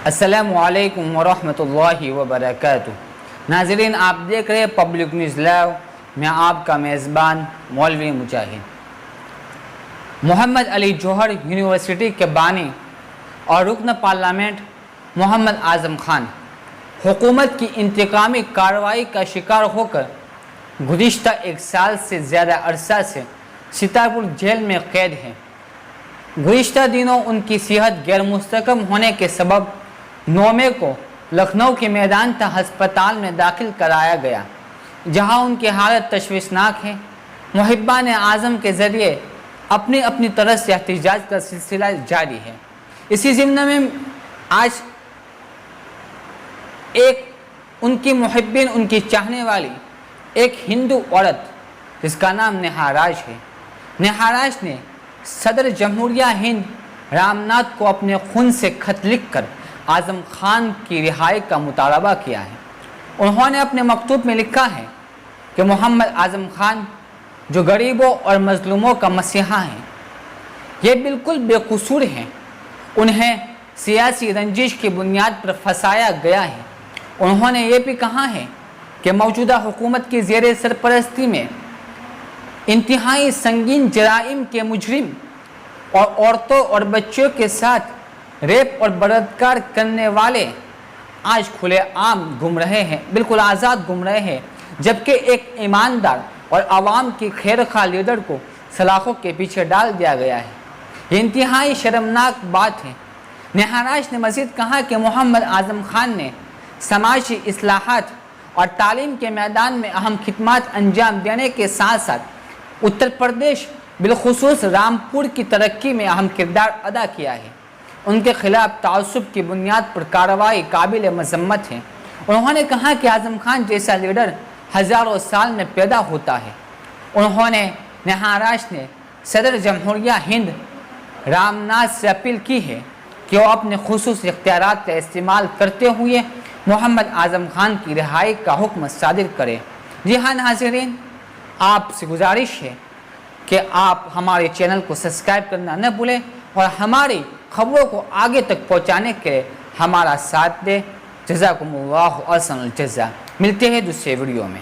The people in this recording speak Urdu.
السلام علیکم ورحمۃ اللہ وبرکاتہ۔ ناظرین، آپ دیکھ رہے ہیں پبلک نیوز لائیو، میں آپ کا میزبان مولوی مجاہد۔ محمد علی جوہر یونیورسٹی کے بانی اور رکن پارلیمنٹ محمد اعظم خان حکومت کی انتقامی کارروائی کا شکار ہو کر گزشتہ 1 سال سے زیادہ عرصہ سے ستارپور جیل میں قید ہیں۔ گزشتہ دنوں ان کی صحت غیر مستحکم ہونے کے سبب 9 مئی کو لکھنؤ کے میدانتا ہسپتال میں داخل کرایا گیا، جہاں ان کی حالت تشویشناک ہے۔ محبان اعظم کے ذریعے اپنی طرف سے احتجاج کا سلسلہ جاری ہے۔ اسی ضمن میں آج ان کی محبین، ان کی چاہنے والی ایک ہندو عورت جس کا نام نیہا راج ہے، نیہا راج نے صدر جمہوریہ ہند رام ناتھ کو اپنے خون سے خط لکھ کر اعظم خان کی رہائی کا مطالبہ کیا ہے۔ انہوں نے اپنے مکتوب میں لکھا ہے کہ محمد اعظم خان جو غریبوں اور مظلوموں کا مسیحا ہیں، یہ بالکل بے قصور ہیں۔ انہیں سیاسی رنجش کی بنیاد پر پھنسایا گیا ہے۔ انہوں نے یہ بھی کہا ہے کہ موجودہ حکومت کی زیر سرپرستی میں انتہائی سنگین جرائم کے مجرم اور عورتوں اور بچوں کے ساتھ ریپ اور بلاత్కాر کرنے والے آج کھلے عام گھوم رہے ہیں، بالکل آزاد گھوم رہے ہیں، جبکہ ایک ایماندار اور عوام کی خیر خواہ لیڈر کو سلاخوں کے پیچھے ڈال دیا گیا ہے۔ یہ انتہائی شرمناک بات ہے۔ نیہا راج نے مزید کہا کہ محمد اعظم خان نے سماجی اصلاحات اور تعلیم کے میدان میں اہم خدمات انجام دینے کے ساتھ ساتھ اتر پردیش بالخصوص رامپور کی ترقی میں اہم کردار ادا کیا ہے۔ ان کے خلاف تعصب کی بنیاد پر کارروائی قابل مذمت ہے۔ انہوں نے کہا کہ اعظم خان جیسا لیڈر ہزاروں سال میں پیدا ہوتا ہے۔ انہوں نے نیہا راج نے صدر جمہوریہ ہند رام ناتھ سے اپیل کی ہے کہ وہ اپنے خصوصی اختیارات کا استعمال کرتے ہوئے محمد اعظم خان کی رہائی کا حکم صادر کرے۔ جی ہاں ناظرین، آپ سے گزارش ہے کہ آپ ہمارے چینل کو سبسکرائب کرنا نہ بھولیں اور ہماری خبروں کو آگے تک پہنچانے کے لیے ہمارا ساتھ دیں۔ جزاکم اللہ احسن الجزا۔ ملتے ہیں دوسرے ویڈیو میں۔